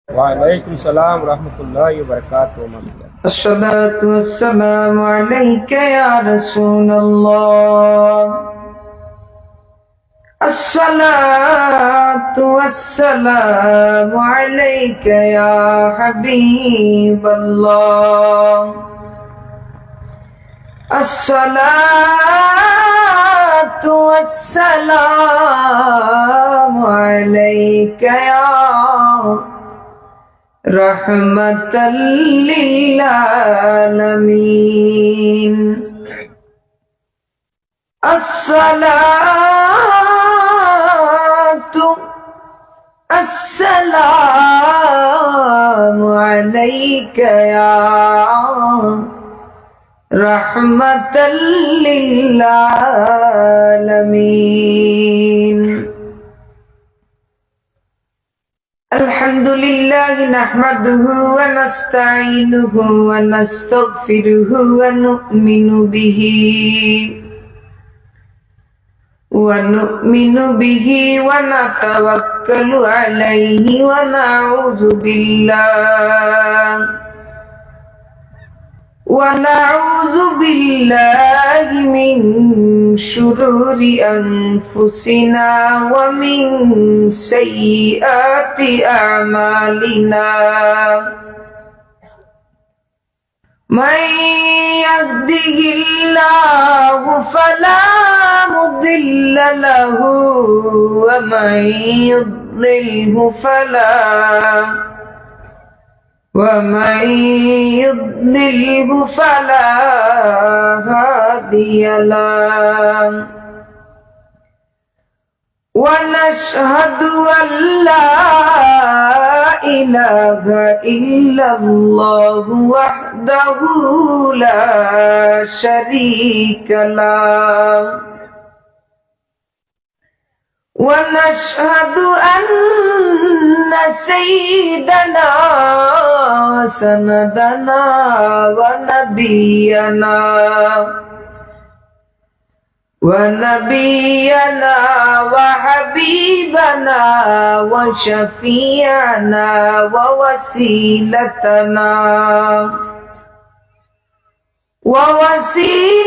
وعليكم السلام ورحمة الله وبركاته. الصلاة والسلام عليك يا رسول الله. الصلاة والسلام عليك يا حبيب الله. الصلاة والسلام عليك يا رحمة للعالمين. الصلاة السلام عليك يا رحمة للعالمين. الحمد لله نحمده ونستعينه ونستغفره ونؤمن به ونتوكل عليه ونعوذ بالله من شرور أنفسنا ومن سيئات أعمالنا. من يهده الله فلا مضل له ومن يضلله فلا هادي له. ونشهد أن لا إله إلا الله وحده لا شريك له. ونشهد أن سيدنا وسندنا ونبينا وحبيبنا وشفيعنا ووسيلتنا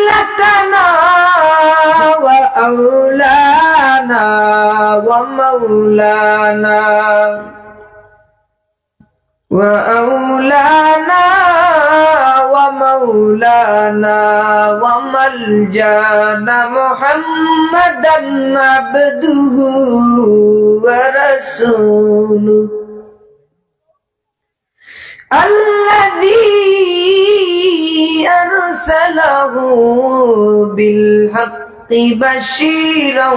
وأولانا ومولانا وملجانا محمدا عبده ورسوله الذي أرسله بالحق بشيرا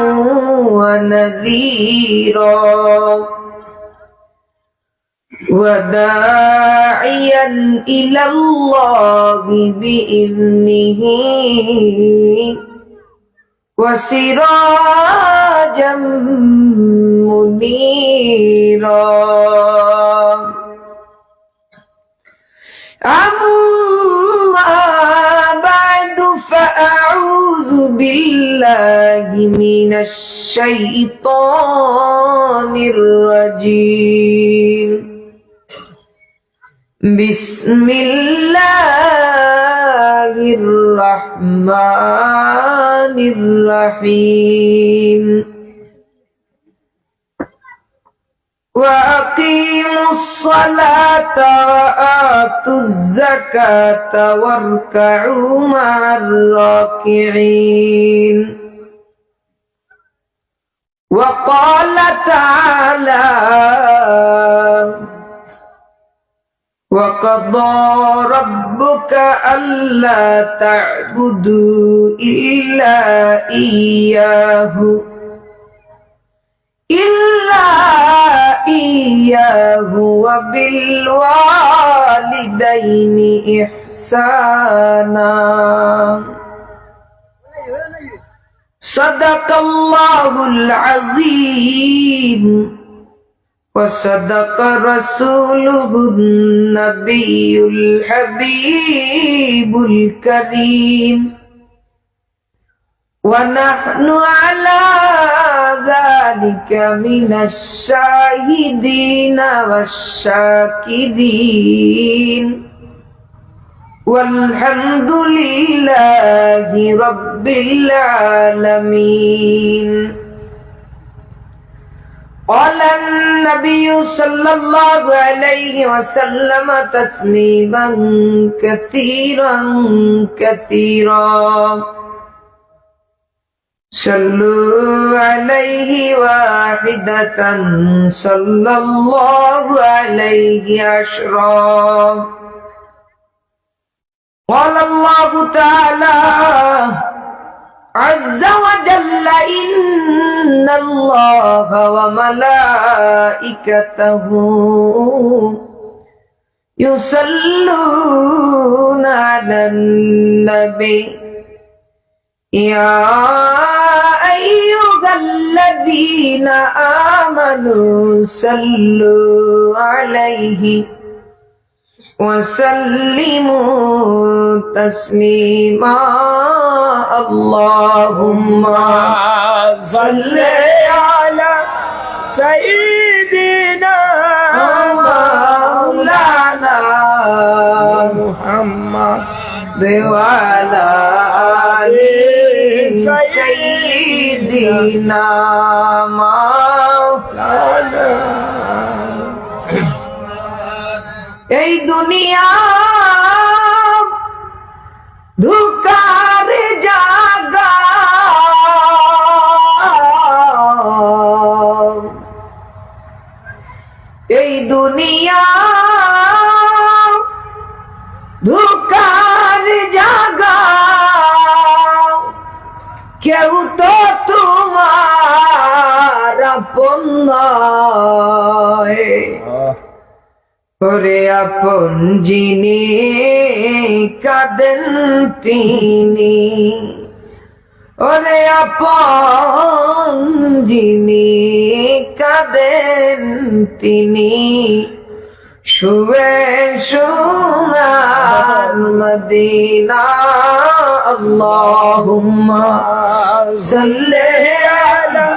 ونذيرا وداعيا إلى الله بإذنه وسراجا منيرا. أما بعد فأعوذ بالله من الشيطان الرجيم. بسم الله الرحمن الرحيم. وأقيموا الصلاة وآتوا الزكاة واركعوا مع الراكعين. وقال تعالى: وقضى ربك ألا تعبدوا إلا إياه وبالوالدين إحسانا. صدق الله العظيم وصدق رسوله النبي الحبيب الكريم. ونحن على ذلك من الشاهدين والشاكرين والحمد لله رب العالمين. قال النبي صلى الله عليه وسلم تسليما كثيرا كثيرا صلوا عليه واحدة صلى الله عليه عشرا. قال الله تعالى عز وجل إن الله وملائكته يصلون على النبي يا أيها الذين آمنوا صلوا عليه وسلموا تسليما. اللهم صل على سيدنا مولانا محمد وعلى آل سيدنا مولانا. এই দুনিয়া ধোঁকার জায়গা, এই দুনিয়া ধোঁকার জায়গা, কেউ তো তোমার আপন নয়। ওরে আপন যিনি কাঁদেন তিনি, ওরে আপন যিনি কাঁদেন তিনি, শুয়ে সোনার মদিনা। আল্লাহুম্মা সাল্লি আলা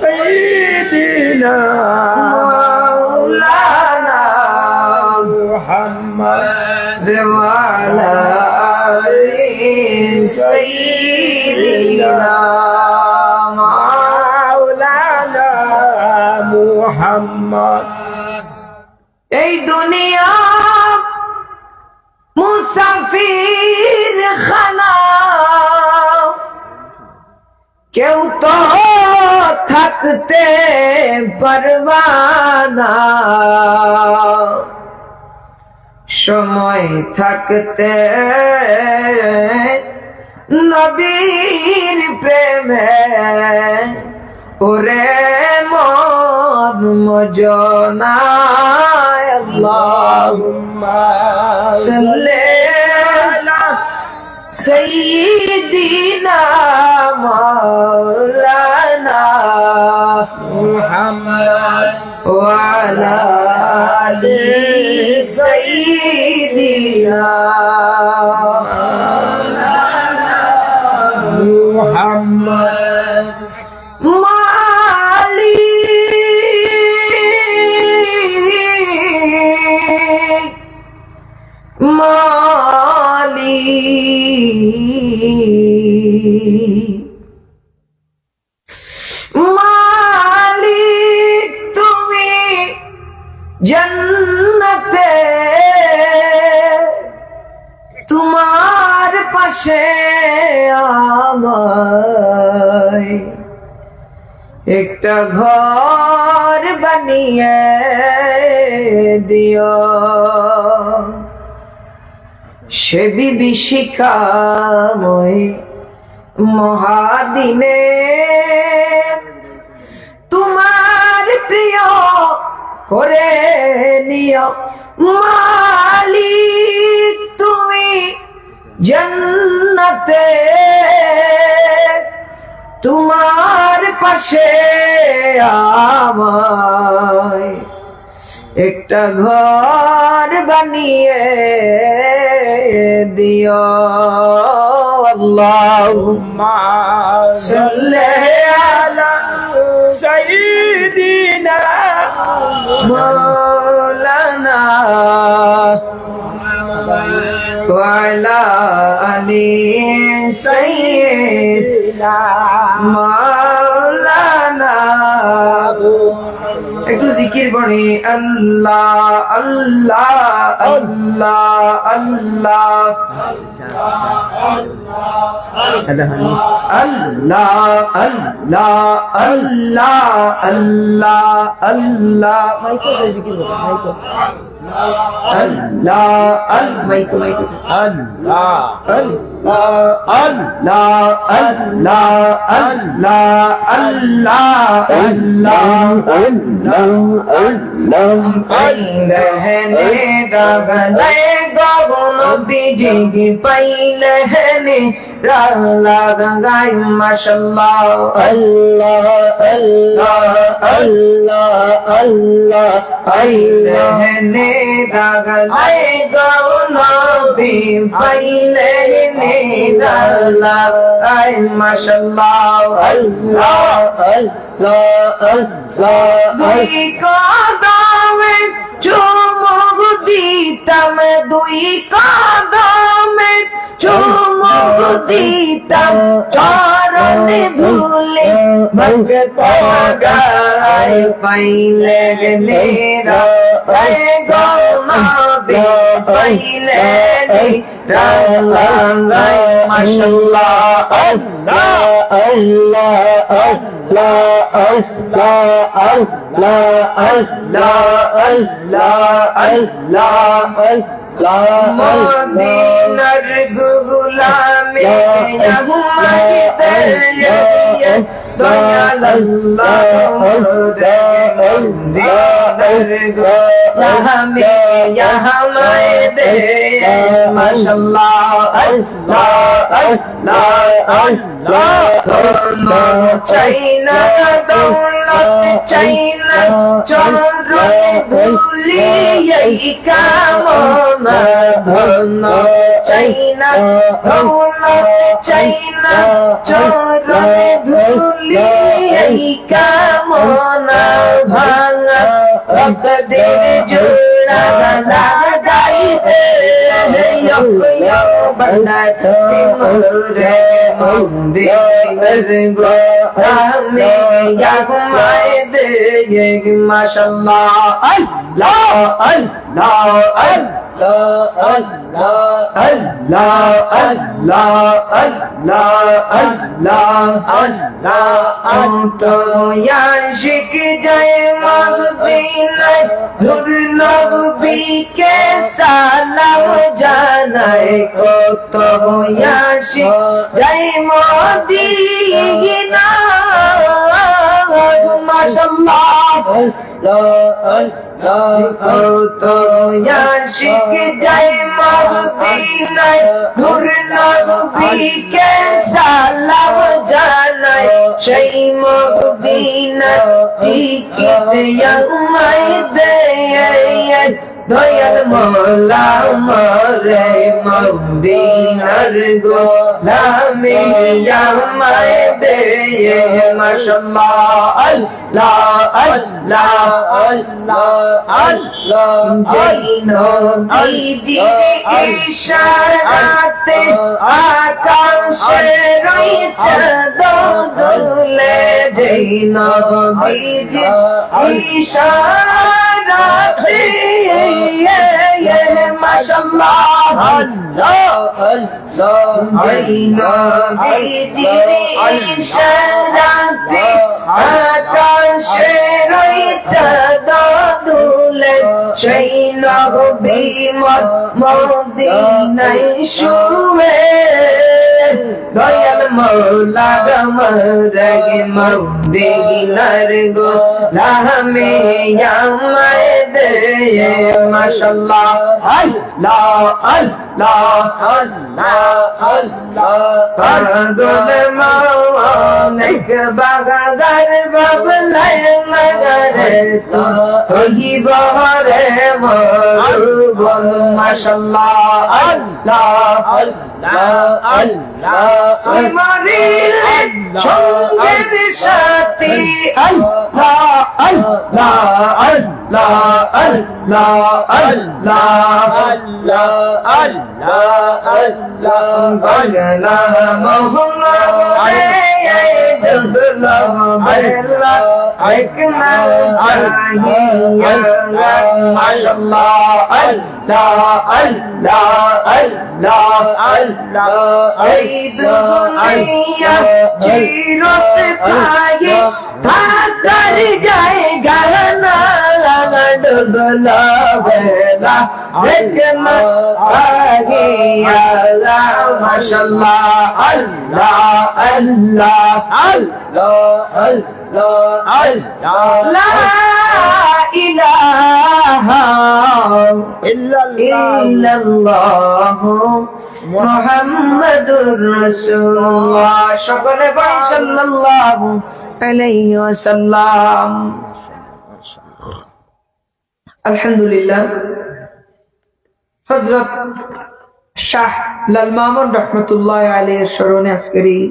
سيدنا مولانا محمد وعلى آل سيدنا مولانا محمد. এই দুনিয়া মুসাফির খানা, কেউ তো থাকতে পারবানা, সময় থাকতে নবীর প্রেমে ওরে মন মজনায়। আল্লাহুম্মা সাল্লি আলা سيدنا مولانا محمد وعلى آل سيدنا محمد মালিক তুমি জান্নাতে, তোমার পাশে আমায় একটা ঘর বানিয়ে দিও, সে বিভীষিকাময় মহাদিনে তোমার প্রিয় করে নিও। মালিক তুমি জান্নাতে, তোমার পাশে আমায় একটা ঘর বানিয়ে দিও। আল্লাহুম্মা সাল্লি আলা سيدنا مولانا وعلى آل سيدنا مولانا একটু জিকির পড়ি আল্লাহ আল্লাহ আল্লাহ আল্লাহ আল্লাহ আল্লাহ আল্লাহ আল্লাহ আল্লাহ মাইকে জিকির করো মাইকে আল্লাহ আল্লাহ মাইকে মাইকে الله আল্লাহ আল্লাহ আল্লাহ আল্লাহ পাইলহনে রাগলে গগন বিজি পাইলহনে রালা গাই মাশাআল্লাহ আল্লাহ আল্লাহ আল্লাহ আল্লাহ পাইলহনে রাগলে গগন বি পাইলহনে রালা গাই মাশাআল্লাহ আল্লাহ দুই কদমে চুমুক দিতাম দুই কদমে চুমুক দিতাম চরণে ধুলে ভক্ত গায় পাইলে নেরা গৌনবে পাইলে রাঙ্গায় মাশাআল্লাহ আল্লাহ আল্লাহ মদিনার গুলামে দয়াল আল্লাহ মদিনার গুলামে হামায় দে মাশাআল্লাহ আল্লাহ আল্লাহ আল্লাহ চাইনা দৌলত চাইনা চরণ ধুলি এই কামনা ধন চাইনা দৌলত চাইনা চরণ ধুলি এই কামনা ভাঙা ভক্তদের জোড়া লাগাই দে বন্দাতে মোরে মন্দির গো আমি ইয়ামায় দে মাশাআল্লাহ আল্লাহ আল্লাহ আল্লাহ আল্লাহ আল্লাহ আল্লাহ আল্লাহ অন্ত ইয়াশিক জয় মদিনায় নূর নবীকে সালাম জানায় কত ইয়াশিক জয় মদিনা মাশাআল্লাহ কত ইয়াশিক জয় মদিনায় নূর নবীকে সালাম জানায় সেই মদিনা টিকিট আমায় দে দয়াল মওলা মরে মদিনার গোলামি আমায় দে মাশাআল্লাহ আল্লাহ আল্লাহ আল্লাহ আল্লাহ নবীজির ইশারাতে আকাশে রয়েছে দুলে যেই নবীজির ইশারাতে মাশাআল্লাহ আল্লাহ আল্লাহ যেই নবীজির ইশারাতে আকাশে রয়েছে দুলে সেই নবী মদিনায় শুয়ে দয়াল মওলা গমরে মদিনার গোলামে আমায় দে মাশাআল্লাহ আল্লাহ আল্লাহ পাগল মৌনিক বাগাগার বাবলায় নগরে তো হই বহরে মরুবন মাশাআল্লাহ ওই মরিলে সঙ্গের সাথী আল্লাহ আল্লাহ আল্লাহ আল্লাহ বাংলা মোহন রে দুবলা বেলা এক না চাহিয়া মাশাআল্লাহ আল্লাহ এই দুনিয়া চিরসে পায়ে থাকার জায়গা না লাগা ডুবলা বেলা এক না চাহিয়া মাশাআল্লাহ লা ইলাহা ইল্লাল্লাহ মুহাম্মাদুর রাসূলুল্লাহ সকলে বলি সাল্লাল্লাহু আলাইহি ওয়াসাল্লাম। আলহামদুলিল্লাহ, হযরত শাহ লাল মামুন রাহমাতুল্লাহ আলাইহির স্মরণে আজকের এই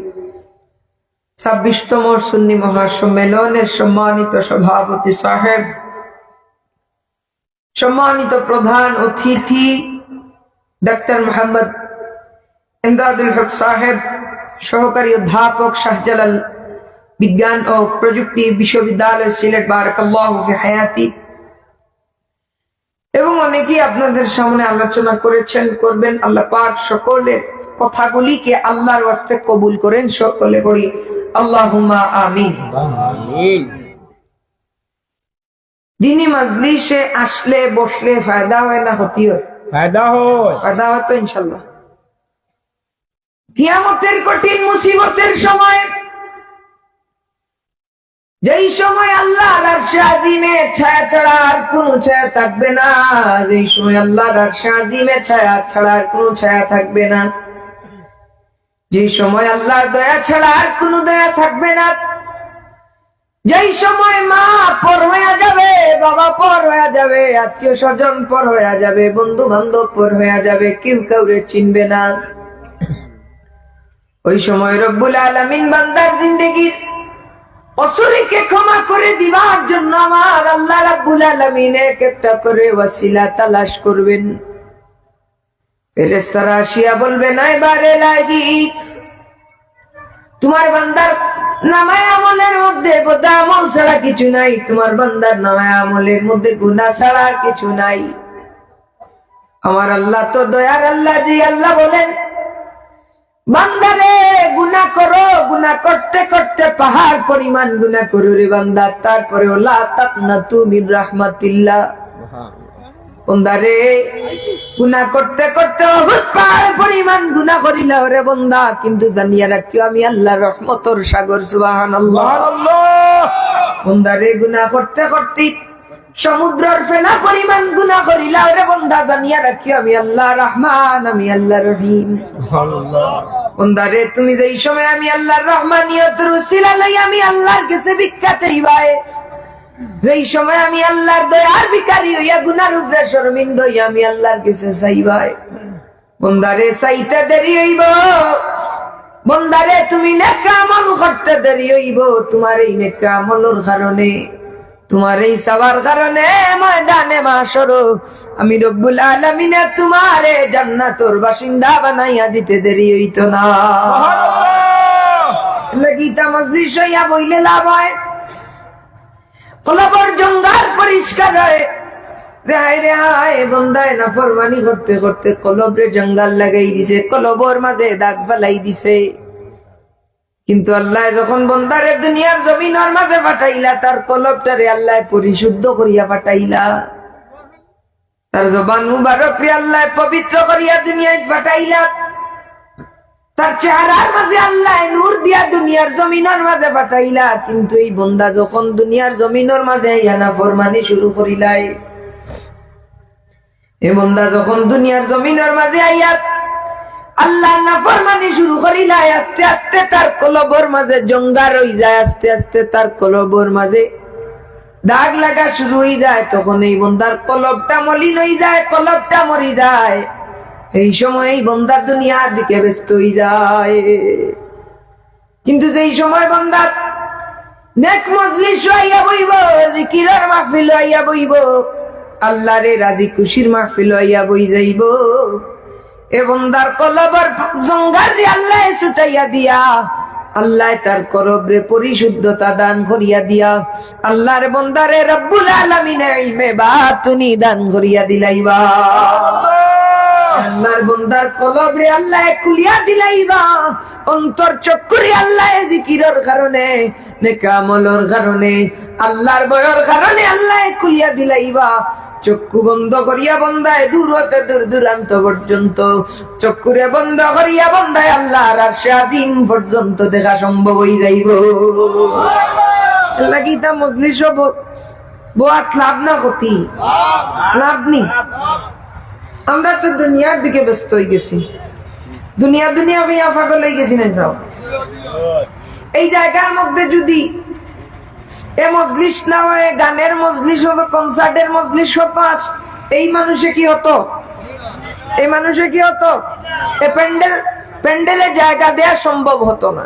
26তম সুন্নি মহাসম্মেলনের সম্মানিত সভাপতি সাহেব, সম্মানিত প্রধান অতিথি ডাক্তার মোহাম্মদ ইমদাদুল হক সাহেব, সহকারী অধ্যাপক শাহজালাল বিজ্ঞান ও প্রযুক্তি বিশ্ববিদ্যালয় সিলেট, বারাকাল্লাহু ফি হায়াতি, এবং অনেকেই আপনাদের সামনে আলোচনা করেছেন, করবেন। আল্লাহ পাক সকলের কথাগুলিকে আল্লাহর ওয়াস্তে কবুল করেন। সকলে পড়ি আল্লাহুম্মা আমিন। দিনী মাজলিসে আসলে বসলে ফায়দা হয় না ক্ষতি হয়? ফায়দা হয় তো ইনশাআল্লাহ। কিয়ামতের কঠিন মুসিবতের সময়, যেই সময় আল্লাহর আরশে আজিমে ছায়া ছাড়া আর কোনো ছায়া থাকবে না, যেই সময় আল্লাহর আরশে আজিমে ছায়া ছাড়া আর কোনো ছায়া থাকবে না, যেই সময় আল্লাহর দয়া ছাড়া আর কোনো দয়া থাকবে না, যেই সময় মা পর হয়ে যাবে, বাবা পর হয়ে যাবে, আত্মীয় স্বজন পর হয়ে যাবে, বন্ধু বান্ধব পর হয়ে যাবে, কেউ কাউরে চিনবে না, ওই সময় রব্বুল আলামিন বান্দার জিন্দেগির অসুরিকে ক্ষমা করে দিবার জন্য আমার আল্লাহ রাব্বুল আলামিন এক একটা করে ওয়াসিলা তালাশ করবেন। ফেরেশতারা আসিয়া বলবে, না এবারে লাগি তোমার বান্দার নামায় আমলের মধ্যে বোধা আমল ছাড়া কিছু নাই, তোমার বান্দার নামায় আমলের মধ্যে গুনাহ ছাড়া কিছু নাই। আমার আল্লাহ তো দয়ার আল্লাহ, যে আল্লাহ বলেন বান্দারে গুনাহ করো, গুনাহ করতে করতে পাহাড় পরিমাণ গুনাহ করো রে বান্দা, তারপরে লা তাকনাতু মির রাহমাতিল্লাহ। বান্দারে গুনাহ করতে করতে বহুত পাহাড় পরিমাণ গুনাহ করিলা রে বান্দা, কিন্তু জানিয়া রাখিও আমি আল্লাহর রহমতের সাগর। সুবহানাল্লাহ। বান্দারে গুনাহ করতে করতে সমুদ্রের ফেনা পরিমাণ গুনাহ করিলা রে বান্দা, জানিয়া রাখিও আমি আল্লাহ রহমান, আমি আল্লাহ রহিম। বান্দারে তুমি যেই সময় আমি আল্লাহর রহমানিয়তের উসিলা লই আমি আল্লাহর কাছে ভিক্ষা চাইবাই, যেই সময় আমি আল্লাহর দয়ার ভিখারি হইয়া গুনার উপরে শর্মিন্দা হইয়া আমি আল্লাহর কাছে চাইবাই, বান্দারে চাইতে দেরি হইব, বান্দারে তুমি নেক আমল করতে দেরি হইব, তোমার এই নেক আমলের কারণে, তোমার এই সবার কারণে ময়দানে মাশর আমি রব্বুল আলামিন তোমারে জান্নাতের বাসিন্দা বানাইয়া দিতে দেরি হইতো না। সুবহানাল্লাহ। গীতা মজলিস হইয়া বইলে লাভ হয়, কলবর জঙ্গাল পরিষ্কার হয়, রেহাই রেহাই বন্দায় নাফরমানি করতে করতে কলবরে জঙ্গাল লাগাই দিছে, কলবর মাঝে দাগ ফেলাই দিছে। কিন্তু আল্লাহ যখন বন্দারে দুনিয়ার জমিনের মাঝে পাঠাইলা, তার কলবটারে আল্লাহ পরিশুদ্ধ করিয়া পাঠাইলা, তার জবান মুবারক রে আল্লাহ পবিত্র করিয়া দুনিয়ায় পাঠাইলা, তার চেহারার মাঝে আল্লাহ নূর দিয়া দুনিয়ার জমিনের মাঝে পাঠাইলা। কিন্তু এই বন্দা যখন দুনিয়ার জমিনের মাঝে নাফরমানি শুরু করিলাই, এ বান্দা যখন দুনিয়ার জমিনের মাঝে আইয়া আল্লাহর নাফরমানি শুরু করিলাই, আস্তে আস্তে তার কলবর মাঝে জঙ্গার হয়ে যায়, আস্তে আস্তে তার কলবর মাঝে দাগ লাগা শুরু হয়ে যায়। তখন এই বান্দার কলবটা মলিন হয়ে যায়, কলবটা মরি যায়। এই সময় এই বান্দা দুনিয়ার দিকে ব্যস্ত হয়ে যায়। কিন্তু যেই সময় বান্দা নেক মজলিস হইয়া বইব, জিকিরের মাহফিল হইয়া বইব, আল্লাহরে রাজি খুশির মাহফিল হইয়া বই যাইব, এ বান্দার কলবর জঙ্গারে আল্লাহ ছুটাইয়া দিয়া, আল্লাহ তার কলবরে পরিশুদ্ধতা দান করিয়া দিয়া, আল্লাহর বান্দারে রব্বুল আলামিন ইলমে বাতুনি দান করিয়া দিলাইবা। আল্লাহর বান্দার কলবরে আল্লাহ খুলিয়া দিলাইবা, অন্তর চক্ষুরে আল্লাহ জিকিরের কারণে, নেক আমলের কারণে, আল্লাহর ভয়ের কারণে আল্লাহ খুলিয়া দিলাইবা। চক্ষু বন্ধ করিয়া বান্দায় দূর হতে দূর দূরান্ত পর্যন্ত, চক্ষুরে বন্ধ করিয়া বান্দায় আল্লাহর আরশে আজিম পর্যন্ত দেখা সম্ভব হয়ে যাইব। লাগি তা মজলিস বহুত লাভ না ক্ষতি, লাভ নেই। আমরা তো দুনিয়ার দিকে ব্যস্ত হয়ে গেছি, দুনিয়া দুনিয়া হইয়া পাগল হয়ে গেছি না। যাও এই জায়গার মধ্যে যদি এ মজলিস না হয়, গানের মজলিস হতো, কনসার্টের মজলিস হতো, আজ এই মানুষে কি হতো, এই মানুষে কি হতো, এ প্যান্ডেলে জায়গা দেয়া সম্ভব হতো না।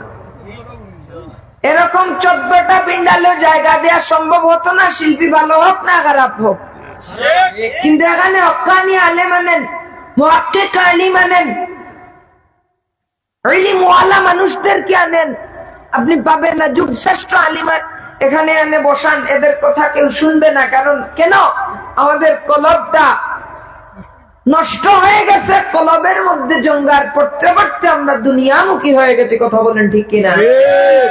এরকম 14টা প্যান্ডেলের জায়গা দেয়া সম্ভব হতো না, শিল্পী ভালো হোক না খারাপ হোক। কিন্তু এখানে হক্কানি আলেম আনেন, মুহাক্কিক আলিম আনেন, ইলমওয়ালা মানুষদেরকে আনেন, আপনি পাবেন না। যুগ শ্রেষ্ঠ আলিম এখানে এনে বসান, এদের কথা কেউ শুনবে না। কারণ কেন? আমাদের কলবটা নষ্ট হয়ে গেছে, কলবের মধ্যে জঙ্গার পড়তে পড়তে আমরা দুনিয়ামুখী হয়ে গেছি। কথা বলেন ঠিক কিনা?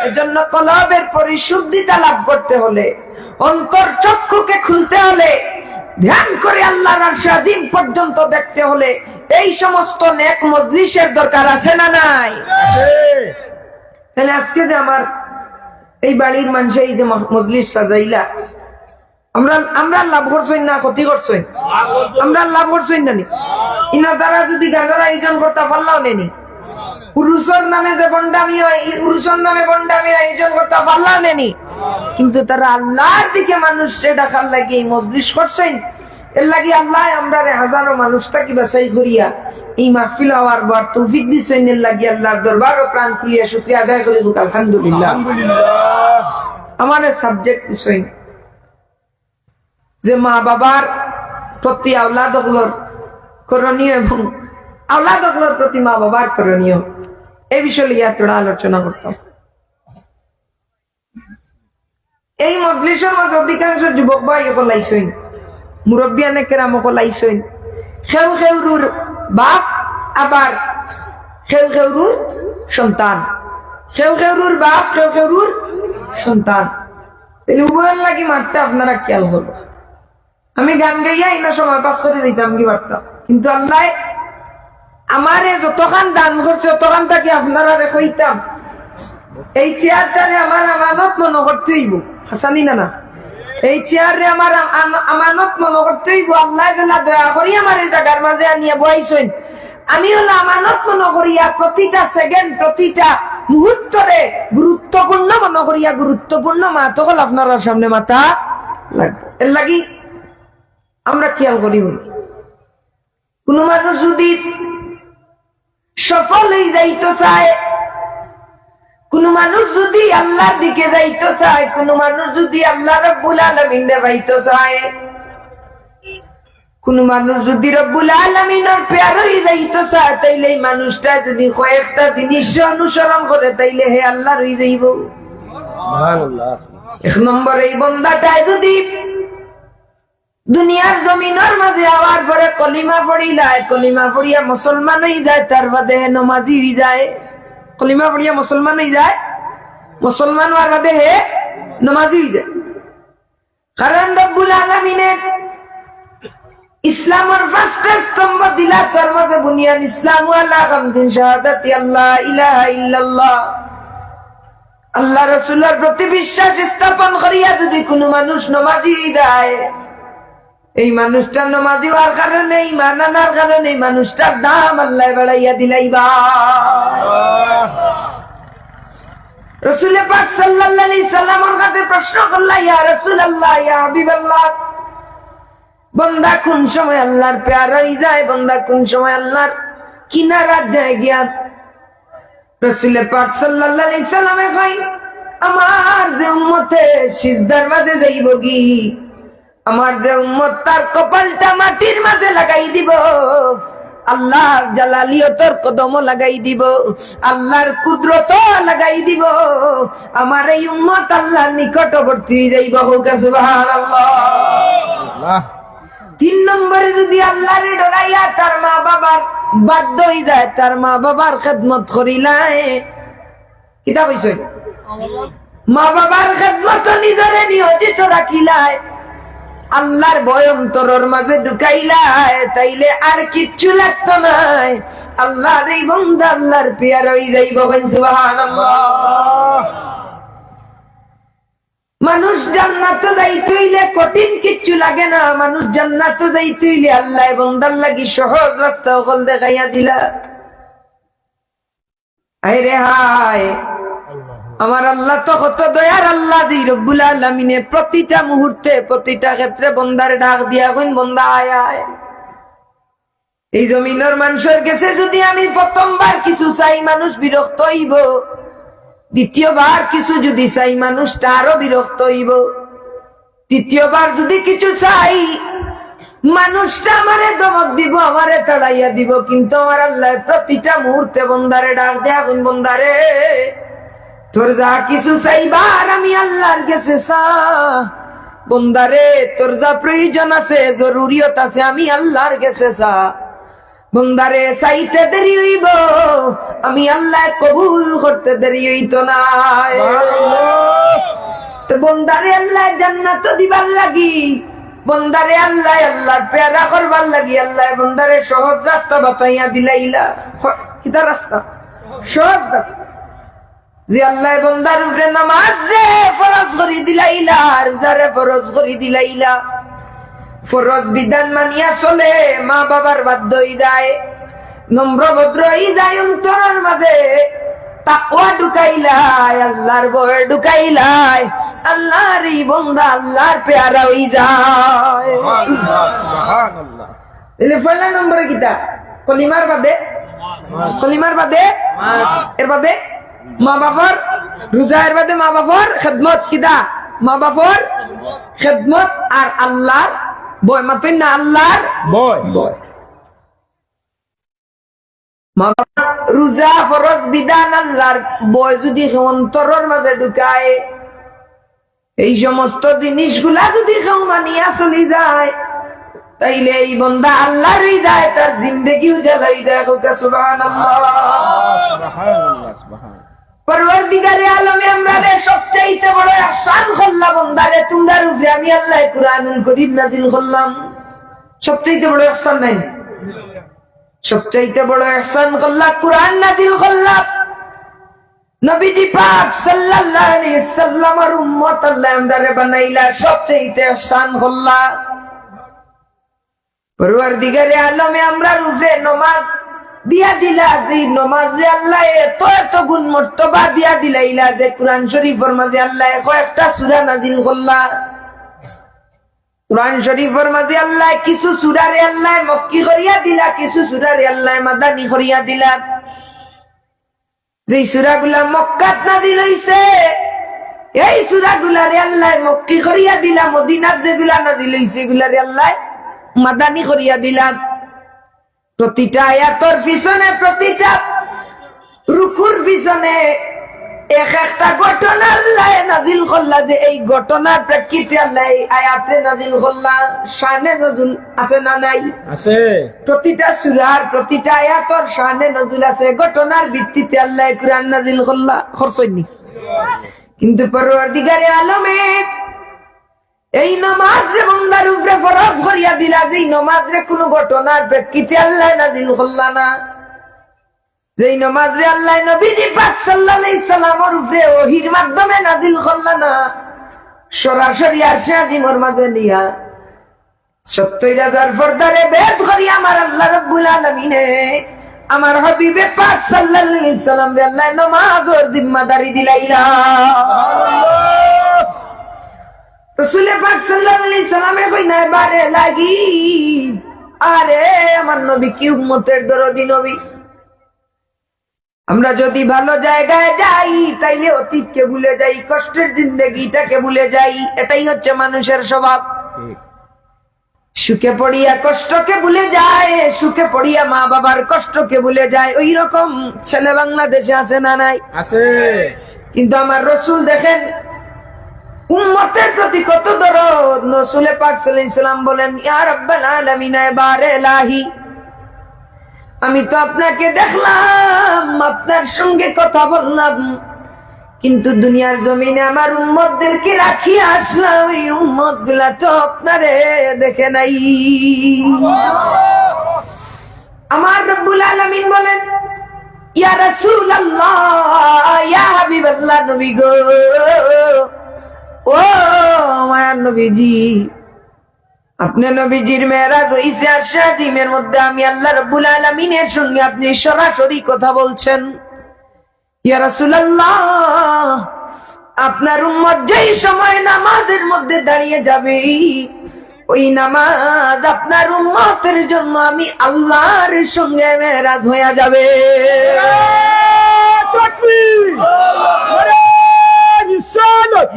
এজন্য কলবের পরিশুদ্ধিতা লাভ করতে হলে, অন্তর চক্ষুকে খুলতে হলে, ধ্যান করে আল্লাহর আরশে আজিম পর্যন্ত দেখতে হলে এই সমস্ত নেক মজলিসের দরকার আছে না নাই? তাহলে আজকে যে আমার এই বাড়ির মানুষ এই যে মজলিস সাজাইলা, আমরা লাভ করছই না ক্ষতি করছই? আমরা লাভ করছই না। ইনা দ্বারা যদি গানের আয়োজন করতে পারলাও নেনি, উরুসের নামে যে বন্ডামি হয়, উরুসের নামে বন্ডামির আয়োজন করতে পারলাও নেনি। কিন্তু তারা আল্লাহর দিকে মানুষ ডাকার লাগে এই মজলিস করছেন। এর লাগে আল্লাহ আমরা হাজারো মানুষটাকে বাছাই করিয়া এই মাহফিল হওয়ার বার তৌফিক দিছেন। এর লাগে আল্লাহর দরবার ও প্রাণ খুলিয়া শুকরিয়া আদায় করি আলহামদুলিল্লাহ। আমার সাবজেক্ট দিছেন যে মা বাবার প্রতি আওলাদ করণীয় এবং আওলাদ প্রতি মা বাবার করণীয়, এই বিষয়ে লিয়া তোরা আলোচনা করতাম। এই মজলিসের মধ্যে অধিকাংশ যুবক ভাই লাইছেন, মুরব্বিয়ানে কেরামক লাইছেন, খেউ খেউরুর বাপ আবার খেউ খেউরুর সন্তান, খেউ খেউরুর বাপ খেউ খেউরুর সন্তান। উভয়ের লাগি মারতে আপনারা খেয়াল করবো। আমি গান গাইয়া ইনা সময় পাস করে দিতাম কি পারতাম, কিন্তু আল্লাহ আমারে যতখান দান করছে ততখান তাকে আপনারা কইতাম এই চেয়ারটারে আমার আমানত মনে করতে হইব। হাসানি না? এই চেয়ারে আমার আমানত মনে করতে হইব। আল্লাহ দয়া করি আমার এই জায়গার মাঝে আনিয়া বয়াইছেন, আমি হলো আমানত মনে করিয়া প্রতিটা সেকেন্ড প্রতিটা মুহূর্তরে গুরুত্বপূর্ণ মনে করিয়া গুরুত্বপূর্ণ মা তখন আপনার সামনে মাথা লাগবে। এর লাগি আমরা খেয়াল করি, কোন মানুষ যদি সফল হয়ে যাইতে চায়, কোন মানুষ যদি আল্লাহর দিকে যাইতে চায়, কোন মানুষ যদি আল্লাহ রব্বুল আলামিনে পাইতে চায়, কোন মানুষ যদি রব্বুল আলামিনের প্যার হয়ে যাইতে চায়, তাইলে এই মানুষটা যদি কয়েকটা জিনিস অনুসরণ করে তাইলে হে আল্লাহর হয়ে যাইব। এক নম্বর, এই বান্দাটায় যদি দুনিয়ার জমিনের মাঝে আওয়ার পরে কলিমা পড়িলায়, কলিমা পড়িয়া মুসলমান হয়ে যায়, তার বাদে হে নমাজি হয়ে যায়। কলিমা পড়িয়া মুসলমান হয়ে যায়, মুসলমান হওয়ার বাদে হে নমাজি হয়ে যায়। কারণ রব্বুল আলামিনের ইসলামের ফার্স্ট স্তম্ভ দিলা, তার মাঝে বুনিয়ান ইসলাম আলা খামসিন শাহাদাতি আল্লাহ ইলাহা ইল্লাল্লাহ, আল্লাহ রাসূলের প্রতি বিশ্বাস স্থাপন করিয়া যদি কোনো মানুষ নমাজি হয়ে যায়, এই মানুষটার নামাজি হওয়ার কারণে, ঈমান আনার কারণে এই মানুষটার দাম আল্লাহ বাড়াইয়া দিলাইবা। রাসূল পাক সাল্লাল্লাহু আলাইহি সাল্লামের কাছে প্রশ্ন করলা, ইয়া রাসূলুল্লাহ, ইয়া হাবিবাল্লাহ, বান্দা কোন সময় আল্লাহর প্যারা হয়ে যায়, বান্দা কোন সময় আল্লাহর কিনারাত যায় গিয়া? রাসূল পাক সাল্লাল্লাহু আলাইহি সাল্লামে কয়, আমার যে উম্মতে সিজদার মাঝে যাইব গি, আমার যে উম্মত তার কপালটা মাটির মাঝে লাগাই দিব, আল্লাহর জালালিয়তর কদম লাগাই দিব, আল্লাহর কুদরত লাগাই দিব, আমার এই উম্মত আল্লাহর নিকটবর্তী হয়ে যাইব। সুবহানাল্লাহ। 3 নম্বরে যদি আল্লাহরে ডরাইয়া তার মা বাবার বাধ্য হয়ে যায়, তার মা বাবার খেদমত করিলায়, কিতাব হইছে মা বাবার খেদমত নিজরে নিয়োজিত রাখিলায়, আল্লাহর ভয় অন্তরের মাঝে ঢুকাইলায়, তাইলে আর কিচ্ছু লাগতো নাই, আল্লাহর এই বান্দা আল্লাহর প্রিয় হয়ে যাইব। সুবহানাল্লাহ। মানুষ জান্নাতে যাইতে হইলে কঠিন কিচ্ছু লাগে না, মানুষ জান্নাতে যাইতে হইলে আল্লাহ বান্দার লাগি সহজ রাস্তা ওকল দেখাইয়া দিলা। আরে হায়, আমার আল্লাহ তো কত দয়ার আল্লাহ দি রব্বুল আলামিনে প্রতিটা মুহূর্তে প্রতিটা ক্ষেত্রে বন্দারে ডাক দিয়া কইন, বন্দা আয় আয়। এই জমিনের মানুষের কাছে যদি আমি প্রথমবার কিছু চাই, মানুষ বিরক্ত হইব, দ্বিতীয়বার কিছু যদি চাই, মানুষ তারও বিরক্ত হইব, তৃতীয়বার যদি কিছু চাই, মানুষটা আমারে ধমক দিব, আমারে তাড়াইয়া দিব, কিন্তু আমার আল্লাহ প্রতিটা মুহূর্তে বন্দারে ডাক দেয়া কইন, বন্দারে তোর যা কিছু চাইবার আমি আল্লাহর কাছে চা, বন্দারে তোর যা প্রয়োজন আছে, জরুরিয়ত আছে, আমি আল্লাহর কাছে চা, বন্দারে চাইতে দেরি হইব, আমি আল্লাহ কবুল করতে দেরি হইতো না। তো বন্দারে আল্লাহ জান্নাত দিবার লাগি, বন্দারে আল্লাহ আল্লাহর প্যারা করবার লাগি, আল্লাহ বন্দারে সহজ রাস্তা বাতাইয়া দিলাইলা। কিতা রাস্তা? সহজ রাস্তা। যে আল্লাহ বন্দার উপরে নামাজ রে ফরজ করে দিলাইলা, রোজারে ফরজ করে দিলাইলা, ফরজ বিধান মানিয়া চলে, মা বাবার বাধ্য হয়ে যায়, নম্র ভদ্র হয়ে যায়, অন্তরের মাঝে তাকওয়া ঢুকাইলাই, আল্লাহর ভয় ঢুকাইলাই, আল্লাহর এই বন্দা আল্লাহর পেয়ারা হয়ে যায়। সুবহানাল্লাহ। এলে পয়লা নম্বরে কিতা? কলিমার বাদে, কলিমার বাদে, এর বাদে মা বাবার, রোজা এর বাদে মা বাবার খেদমত, কিতা? মা বাবার খেদমত আর আল্লাহর ভয়, মাতই না আল্লাহর ভয়। মা বাবা রোজা ফরজ বিধান আল্লাহর ভয় যদি অন্তরের মাঝে ঢুকায়, এই সমস্ত জিনিসগুলা যদি কেউ মানিয়া চলি যায়, তাইলে এই বন্দা আল্লাহর যায়, তার জিন্দেগিও জ্বালাই যায়। সুবহানাল্লাহ। পরওয়ারদিগারে আলমে আমরারে সবচাইতে বড় ইহসান করলাম, বন্দারে তোমরার উপরে আমি আল্লাহ কুরআনুল কারীম নাযিল করলাম। সবচাইতে বড় ইহসান নাই? সবচাইতে বড় ইহসান করলাম কুরআন নাযিল করলাম। নবীজি পাক সাল্লাল্লাহু আলাইহি সাল্লামের উম্মত আল্লাহ আমরারে বানাইলা, সবচাইতে ইহসান করলাম। পরওয়ারদিগারে আলমে আমরার উপরে নামাজ দিয়া দিলা, যে নমাজে আল্লাহ এত এত গুণ মর্তবা দিয়া দিলাইলা, যে কুরআন শরীফের মাঝে আল্লাহ কয়েকটা সূরা নাজিল করলা। কুরআন শরীফের মাঝে আল্লাহ কিছু সূরারে আল্লাহ মক্কি করিয়া দিলা, কিছু সূরারে আল্লাহ মাদানী করিয়া দিলা। যে সূরাগুলা মক্কাত নাজিল হইছে, এই সূরাগুলারে আল্লাহ মক্কি করিয়া দিলা, মদিনাত যেগুলা নাজিল হইছে এগুলারে আল্লাহ মাদানী করিয়া দিলা। প্রতিটা আয়াতের পিছনে, প্রতিটা রুকুর পিছনে এক একটা ঘটনা আল্লাহ নাজিল করলা, যে এই ঘটনার প্রেক্ষিতে আল্লাহ আয়াতে নাজিল করলা। শানে নজুল আছে না নাই? আছে। প্রতিটা সূরার প্রতিটা আয়াতের শানে নজুল আছে, ঘটনার ভিত্তিতে আল্লাহ কুরআন নাজিল করলা। খরচইনি কিন্তু পরওয়ারদিগারে আলমে এই নামাজ রে বান্দার উপরে ফরজ করিয়া দিলা, যে নামাজ রে কোনো ঘটনার প্রেক্ষিতে আল্লাহ নাজিল করলা না, যেই নামাজ রে আল্লাহ নবীজি পাক সাল্লাল্লাহু আলাইহি সাল্লামের উপরে ওহীর মাধ্যমে নাজিল করলা না, সরাসরি আরশে আজিমের মাঝে নিয়া 70,000 পর্দারে বেদ করি আমার আল্লাহ রাব্বুল আলামিনে আমার হাবিবে পাক সাল্লাল্লাহু আলাইহি সাল্লাম রে আল্লাহ নামাজের জিম্মাদারি দিলাইলা। রাসূল পাক সাল্লাল্লাহু আলাইহি সাল্লামে কইনা বারে লাগি, আরে আমার নবী কি উম্মতের দরদি নবী। আমরা যদি ভালো জায়গায় যাই তাইলে অতীতকে ভুলে যাই, কষ্টের জিন্দেগিটাকে ভুলে যাই। এটাই হচ্ছে মানুষের স্বভাব। সুখে পড়িয়া কষ্টকে ভুলে যায়, সুখে পড়িয়া মা বাবার কষ্টকে ভুলে যায়। ওই রকম ছেলে বাংলাদেশে আছে না নাই? আছে। কিন্তু আমার রসুল দেখেন উম্মতের প্রতি কত দরদ। রাসূল পাক সাল্লাল্লাহু আলাইহি সাল্লাম বলেন, ইয়া রাব্বাল আলামিন বারে ইলাহি, আমি তো আপনাকে দেখলাম, আপনার সঙ্গে কথা বললাম, কিন্তু দুনিয়ার জমিনে আমার উম্মতদেরকে রাখিয়া আসলাম, এই উম্মত গুলা তো আপনারে দেখে নাই। আমার রব্বুল আলামিন বলেন, ইয়া রাসূলুল্লাহ, ইয়া হাবিবাল্লাহ, নবী গো, ও মায়ার নবীজি, আপনি নবীজির মেরাজ হইছে আর শাজিমের মধ্যে আমি আল্লাহ রাব্বুল আলামিনের সঙ্গে আপনি সরাসরি কথা বলছেন। ইয়া রাসূলুল্লাহ, আপনার উম্মত যেই সময় নামাজের মধ্যে দাঁড়িয়ে যাবে, ওই নামাজ আপনার উম্মতের জন্য আমি আল্লাহর সঙ্গে মেরাজ হয়ে যাবে। তাকবীর, নারায়ে রিসালাত।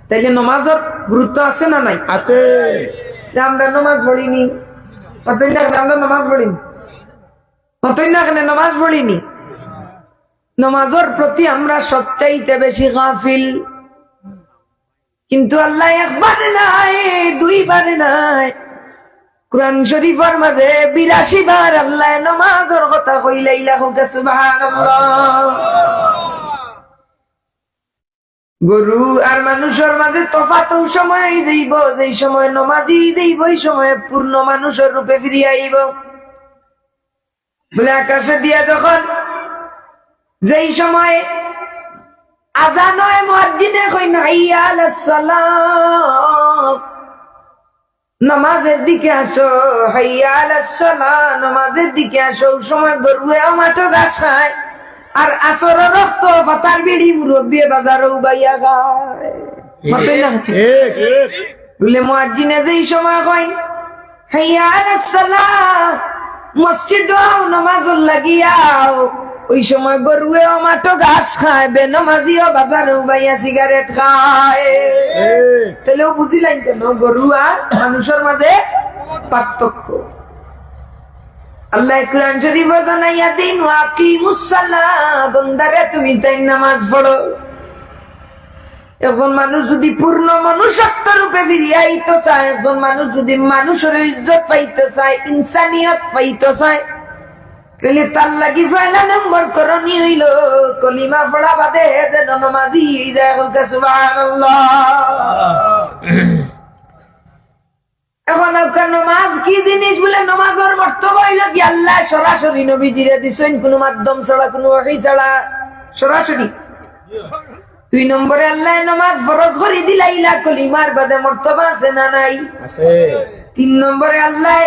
তাইলে নামাজের গুরুত্ব আছে না নাই? আছে। আমরা নামাজ পড়িনি, কতদিন না আমরা নামাজ পড়িনি, কতদিন না নামাজ পড়িনি। নামাজের প্রতি আমরা সবচাইতে বেশি গাফিল। কিন্তু আল্লাহ একবারে নাই, দুইবারে নাই, কুরআন শরীফের মাঝে 82 বার আল্লাহ নামাজের কথা কইলাইলা। হোক সুবহানাল্লাহ। গরু আর মানুষের মাঝে তফাৎ ওই সময় যাইব যেই সময় নমাজি যাইব, ওই সময় পূর্ণ মানুষের রূপে ফিরিয়ে আইব। বলে আকাশে দিয়া যখন যেই সময় আযান হয়, মুয়াজ্জিনে কই হাইয়া আলাস সালাত, নামাজের দিকে আসো, হাইয়া আলাস সালাত, নামাজের দিকে আসো। ওই সময় গরুয়েও মাঠে ঘাস খায়, আর আসর রক্ত পাতার বিড়ি মুরব্বী বাজারও বাইয়া খায়। মতই না বলে মুয়াজ্জিনে যেই সময় কয় হাইয়া আলাস সালাত, মসজিদ নামাজুল লাগিয়াও, ওই সময় গরুয়েও মাঠে ঘাস খায়, বেনমাজিও বাজারও বাইয়া সিগারেট খায়। তাহলেও বুঝিলেন কেন গরু আর মানুষের মাঝে পার্থক্য। আল্লাহ কুরআন শরীফে জানাইয়া দিন, ওয়াকিমুস সালাহ, বান্দারে তুমি তাই নামাজ পড়ো। একজন মানুষ যদি পূর্ণ মনুষ্যত্ব রূপে ফিরিয়ে আইতে চায়, একজন মানুষ যদি মানুষের ইজ্জত পাইতে চায়, ইনসানিয়ত পাইতে চায়, তাহলে তার লাগি পয়লা নম্বর করণীয় হইল কলিমা পড়া বাদে যেন নামাজি হয়ে যায়। সুবহানাল্লাহ। এখন আপনার নামাজ কি জিনিস বলে, নামাজের মর্তবা হইল কি আল্লাহ সরাসরি নবীজিরে দিছেন, কোন মাধ্যম ছাড়া, কোন ওহী ছাড়া, সরাসরি। 2 নম্বরে আল্লাহ নামাজ ফরজ করে দিলাইলা, কলিমার বাদে মর্তবা আছে না নাই? আছে। 3 নম্বরে আল্লাহ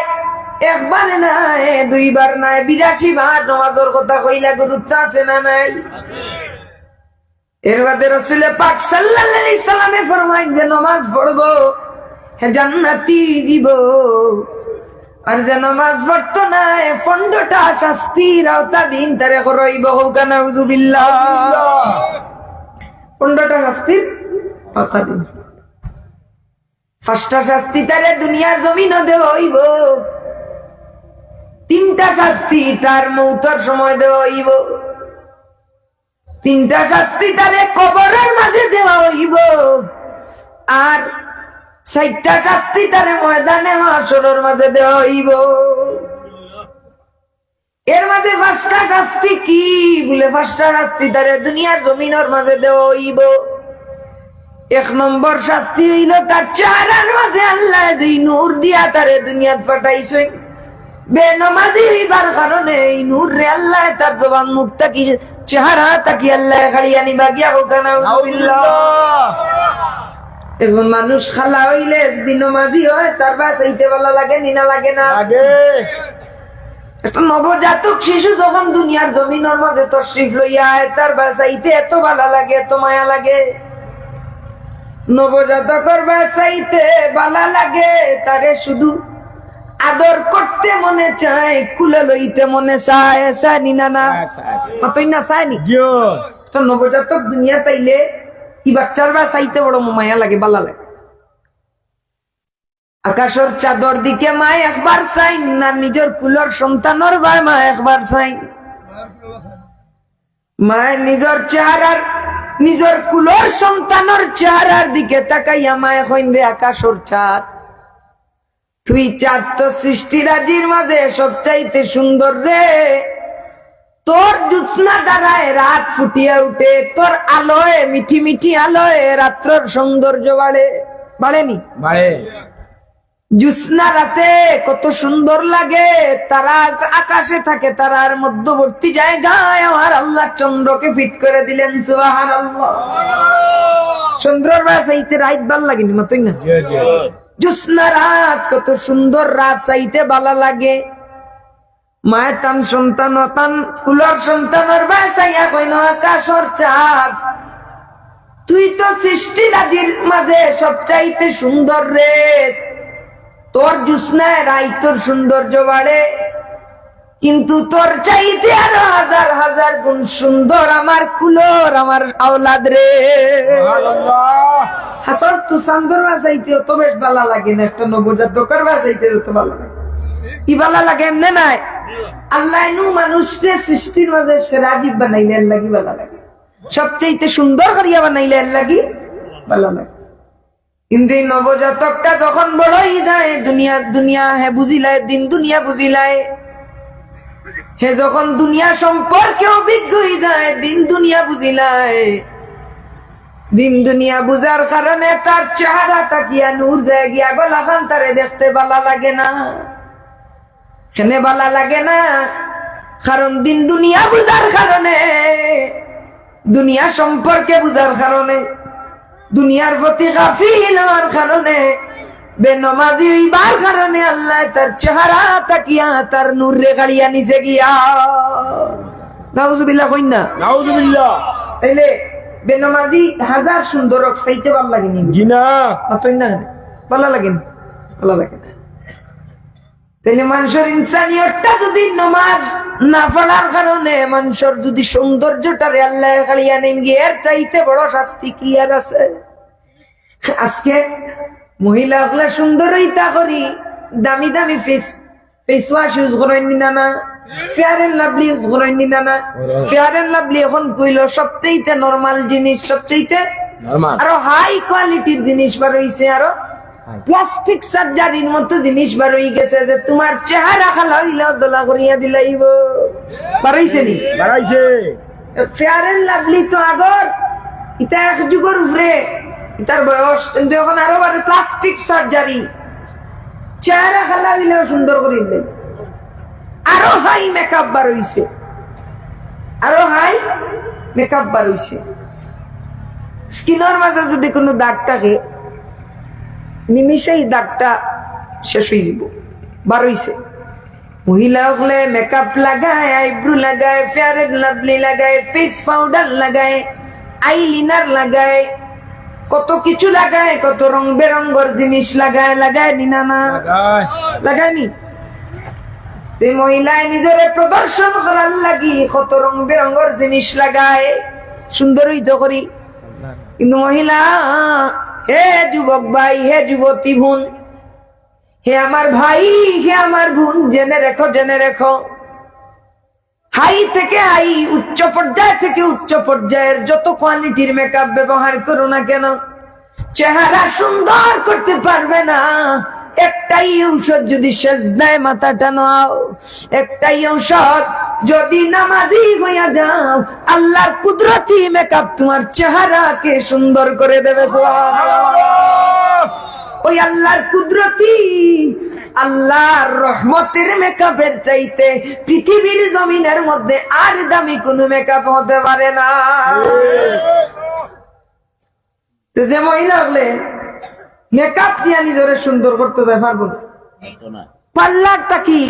একবার নাই, 2 বার নাই, 82 বার নামাজের কথা কইলা, গুরুত্ব আছে না নাই? এর বাদে রাসূল পাক সাল্লাল্লাহু আলাইহি সাল্লামে ফরমাইন যে নামাজ পড়বো হে জান্নাতি দিব, আর যে নামাজ পড়তো না 15টা শাস্তির আওতাধীন তারে করইব। হোক নাউযুবিল্লাহ। 15টা শাস্তির আওতাধীন। 1টা শাস্তি তারে দুনিয়ার জমিনে দেওয়া হইব, 3টা শাস্তি তার মৌতের সময় দেওয়া হইব, 3টা শাস্তি তারে কবরের মাঝে দেওয়া হইব, আর 4টা শাস্তি তারে ময়দানে মাশরের মাঝে দেওয়া হইব। এর মাঝে 5টা শাস্তি কি বলে, 5টা শাস্তি তারে দুনিয়ার জমিনের মাঝে দেওয়া হইব। 1 নম্বর শাস্তি হইল তার চেহারার মাঝে আল্লাহ যে নূর দিয়া তারে দুনিয়াত পাঠাইছেন, বেনমাজি হইবার কারণে এই নূর রে আল্লাহ তার জবান মুখ তাকি চেহারা তাকি আল্লাহ খালি আনি বাগিয়া। হোক নাউযুবিল্লাহ। একজন মানুষ খালা হইলে যদি নমাজি হয় তার বাঁচাইতে ভালো লাগে নিনা লাগে না? একটা নবজাতক শিশু যখন দুনিয়ার জমিনের মধ্যে তশরিফ লইয়া আয় তার বাঁচাইতে এত ভালো লাগে, এত মায়া লাগে। নবজাতকের বাঁচাইতে ভালো লাগে, তারে শুধু আদর করতে মনে চায়, কুলে লইতে মনে চায়, চায় নি না? না অতই না চায় নি? নবজাতক দুনিয়া তাইলে কি বাচ্চার বাঁচাইতে বড় মায়া লাগে, ভালো লাগে। আকাশের চাদর দিকে মা একবার চাই না, নিজের কুলর সন্তানের ভাই মা একবার চাই। মা নিজের চেহারার, নিজের কুলর সন্তানের চেহারার দিকে তাকাইয়া মায় কইন রে আকাশের চাঁদ, তুই চাঁদ তো সৃষ্টিরাজির মাঝে সবচাইতে সুন্দর রে। তোর জ্যোৎস্না দ্বারায় রাত ফুটিয়া উঠে, তোর আলোয় মিঠি মিঠি আলোয় রাত্রর সৌন্দর্য বাড়ে, বাড়েনি? জ্যোৎস্না রাতে কত সুন্দর লাগে, তারা আকাশে থাকে, তারার মধ্যবর্তী জায়গায় আমার আল্লাহ চন্দ্রকে ফিট করে দিলেন। সুবহানাল্লাহ। চন্দ্রের বাসাইতে রাত ভাল লাগেনি মতই না? জ্যোৎস্না রাত কত সুন্দর, রাত চাইতে ভালো লাগে। মায়ের তান সন্তান, তান কুলার সন্তানের বাসাইয়া কইন আকাশের চাঁদ, তুই তো সৃষ্টিরাজির মাঝে সবচাইতে সুন্দর রে। তোর জ্যোৎস্নায় রাইতর সৌন্দর্য বাড়ে, কিন্তু তোর চাইতে আরো হাজার হাজার গুণ সুন্দর আমার কুলোর, আমার আওলাদ রে। হাসন তু সান্দর বাসাইতে তো বেশ ভালো লাগে না, একটা নবজাতকের বাসাইতে তো ভালো লাগে। কি ভালো লাগে এমনি নাই, আল্লাহ নু মানুষকে সৃষ্টির মাঝে সেরা জীব বানাইলে লাগি ভালো লাগে, সবচাইতে সুন্দর করিয়া বানাইলে লাগি ভালো লাগে। কিন্তু এই নবজাতকটা যখন বড়ই যায়, দুনিয়া দুনিয়া হে বুঝিলায়, দিন দুনিয়া বুঝিলায়, হে যখন দুনিয়া সম্পর্কে অভিজ্ঞ হয়ে যায়, দিন দুনিয়া বুঝিলায়, দিন দুনিয়া বুঝার কারণে তার চেহারা তাকিয়া নূর যায় গিয়া, গলা খান তারে দেখতে ভালো লাগে না। কেন ভালো লাগে না? কারণ দিন দুনিয়া বুঝার কারণে, দুনিয়া সম্পর্কে বুঝার কারণে, দুনিয়ার প্রতি গাফিল হওয়ার কারণে, বেনমাজি হইবার কারণে আল্লাহ তার চেহারা তাকিয়া তার নূর রে গাড়িয়া নিচে গিয়া। নাউজুবিল্লাহ কইন না? নাউজুবিল্লাহ। তাইলে বেনমাজি হাজার সুন্দর চাইতে ভালো লাগেনি? জিনা অতই না ভালো লাগেনি, ভালো লাগে না। তাইলে মানুষের ইনসানিয়তটা যদি নমাজ না পড়ার কারণে, মানুষের যদি সৌন্দর্যটারে আল্লাহ গাড়িয়া নেন গিয়ে, এর চাইতে বড় শাস্তি কি আর আছে? আজকে মহিলা হলে সুন্দর হইতা করি, দামি দামি ফেস ওয়াশ ইউজ করেন না, ফেয়ার এন্ড লাভলি ইউজ করেন না। ফেয়ার এন্ড লাভলি এখন কইল সবচেয়ে নরমাল জিনিস, সবচেয়ে আরো হাই কোয়ালিটির জিনিস বার হইছে, আরো প্লাস্টিক সার্জারির মতো জিনিস বার হয়ে গেছে, যে তোমার চেহারা খালা হইল দোলা করিয়া দিলাইব। বাড়াইছে নি? বাড়াইছে। ফেয়ার এন্ড লাভলি তো আগর, ইটা এক যুগের উপরে, ইটার বয়স, কিন্তু এখন আরো প্লাস্টিক সার্জারি, চেহারা খালা হইলেও সুন্দর করে দিলেন। আরো হাই মেকআপ বার হইছে, আরো হাই মেকআপ বার হইছে। স্কিনের মাঝে যদি কোনো দাগ থাকে, নিমিষেই দাগটা শেষ হয়ে যাব, বার হইছে। মহিলা হলে মেকআপ লাগায়, আইব্রু লাগায়, ফেয়ার এন্ড লাভলি লাগায়, ফেস পাউডার লাগায়, আইলিনার লাগায়, কত কিছু লাগায়, কত রং বেরঙ্গর জিনিস লাগায়, লাগায় নি না? না লাগায়নি? এই মহিলায় নিজের প্রদর্শন করার লাগি কত রং বেরঙ্গর জিনিস লাগায়, সুন্দর হইতে করি। কিন্তু মহিলা, হে যুবক ভাই, হে যুবতী বোন, হে আমার ভাই, হে আমার বোন, জেনে রেখো, জেনে রেখো, হাই থেকে হাই, উচ্চ পর্যায় থেকে উচ্চ পর্যায়ের যত কোয়ালিটির মেকআপ ব্যবহার করো না কেন, চেহারা সুন্দর করতে পারবে না। একটাই ঔষধ, যদি সেজদায় মাথাটা নাও, একটাই ঔষধ, যদি নামাজি হইয়া যাও, আল্লাহর কুদরতি মেকআপ তোমার চেহারাকে সুন্দর করে দেবে। ওই আল্লাহর কুদরতি, আল্লাহর রহমতের মেকআপের চাইতে পৃথিবীর জমিনের মধ্যে আর দামি কোন মেকআপ হতে পারে না। তো যে মহিলা হলে মেকআপ দিয়া নিজরে সুন্দর করতে যায় পারবো না। পার্লারটা কি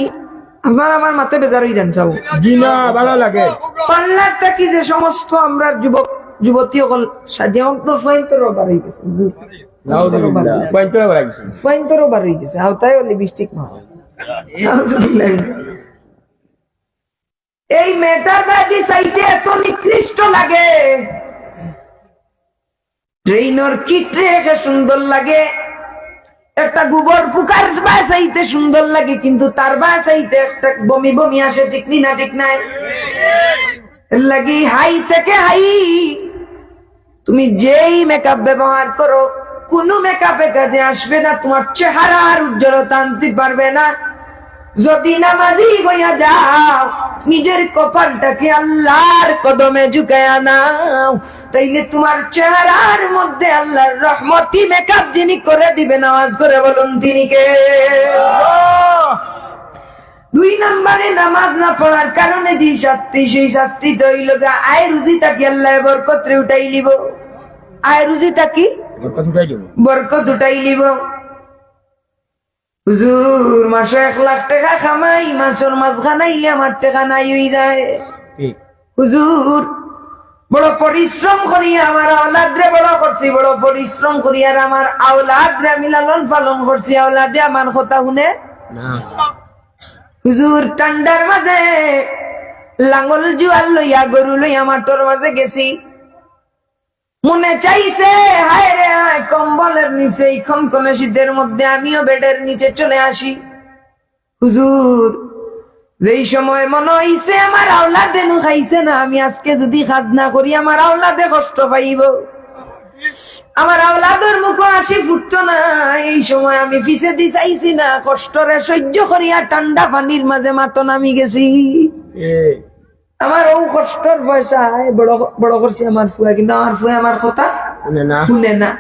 আপনার আমার মাথায় বেজার হইলেন যাবো জিনা ভালো লাগে। পার্লারটা কি যে সমস্ত আমরা যুবক যুবতী সকল সাজিয়ে তো ফাইন্তর বার হয়ে গেছে, ফাইন্তর বার হয়ে গেছে, আওতায় লিপস্টিক না। এই মেটার বাদি সাইটে এত নিকৃষ্ট লাগে, ট্রেইনর কিট রেখে সুন্দর লাগে, একটা গোবর পুকার বাসাইতে সুন্দর লাগে, কিন্তু তার বাসাইতে একটা বমি বমি আসে, ঠিক না ঠিক নাই? লাগি হাই থেকে হাই তুমি যেই মেকআপ ব্যবহার করো কোন মেকআপে কাজে আসবে না, তোমার চেহারার উজ্জ্বলতা আনতে পারবে না। যদি নামাজি হইয়া যাও, নিজের কপালটাকে আল্লাহর কদমে ঝুঁকায়া নাও, তাইলে তোমার চেহারার মধ্যে আল্লাহর রহমতি মেকআপ যিনি করে দিবে, নামাজ করে বলুন তিনি কে? দুই নম্বরে নামাজ না পড়ার কারণে যে শাস্তি, সেই শাস্তি তো হইল আয় রুজি তাকে আল্লাহ বরকত উঠাই লিব। আয় রুজি তাকি বরকত উঠাই লিব। হুজুর মাসে 1 লাখ টাকা কামাই, মাসের মাছ খানাইলে আমার টাকা নাই হয়ে যায়। হুজুর বড় পরিশ্রম করিয়া আমার আওলাদরে বড় করছি, বড় পরিশ্রম করিয়া আমার আওলাদরে আমি লালন পালন করছি, আওলাদে আমার কথা শুনে না। হুজুর ঠান্ডার মাঝে লাঙ্গল জুয়াল লইয়া গরু লইয়া মাঠর মাঝে গেছি, মনে চাইছে হায় রে হায় কম্বলের নিচে এই খনখনে শীতের মধ্যে আমিও বেডের নিচে চলে আসি। হুজুর যেই সময় মনে হইছে আমার আওলাদে নু খাইছে না, আমি আজকে যদি কাজ না করি আমার আওলাদে কষ্ট পাইব, আমার আওলাদের মুখ হাসি ফুটতো না, এই সময় আমি পিছে দি চাইছি না, কষ্টরে সহ্য করিয়া ঠান্ডা পানির মাঝে মাতো নামি গেছি। আমার ও কষ্টর পয়সা বড় বড় করছি আমার ফুয়া, কিন্তু আমার ফুয়া আমার কথা শুনে না।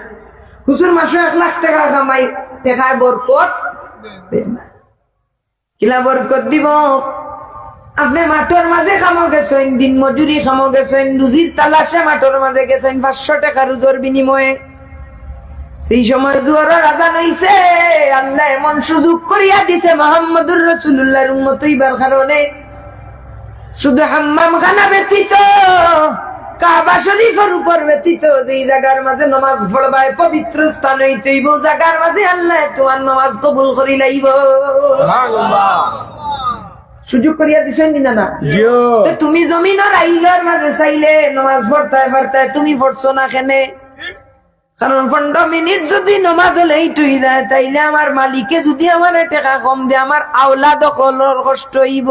হুজুর মাসে 1 লাখ টাকা কামাই, টাকায় বরকত কিলা বরকত দিব? আপনি মাঠের মাঝে খামো গেছেন, দিন মজুরি খামো গেছেন, রুজির তালাশে মাঠের মাঝে গেছেন 500 টাকা রুজোর বিনিময়ে। সেই সময় জুয়ারের আজান হইছে, আল্লাহ এমন সুযোগ করিয়া দিছে মুহাম্মদুর রাসূলুল্লাহর উম্মত হইবার কারণে শুধু হাম্মাম খানা ব্যতীত, কাবা শরীফের উপর ব্যতীত যেই জায়গার মাঝে নামাজ পড়বায় পবিত্র স্থান হইতেইব, জায়গার মাঝে আল্লাহ তোমার নামাজ কবুল করি লাইব। সুবহানাল্লাহ। সুযোগ করিয়া দিছেন না না? তুমি জমিনের আইলার মাঝে চাইলে নামাজ পড়তে পারতে, তুমি পড়ছো না কেনে? কারণ 15 মিনিট যদি নামাজ লেট হয়ে যায়, তাইলে আমার মালিকে যদি আমার টাকা কম দেয়, আমার আওলাদ হলর কষ্ট হইব,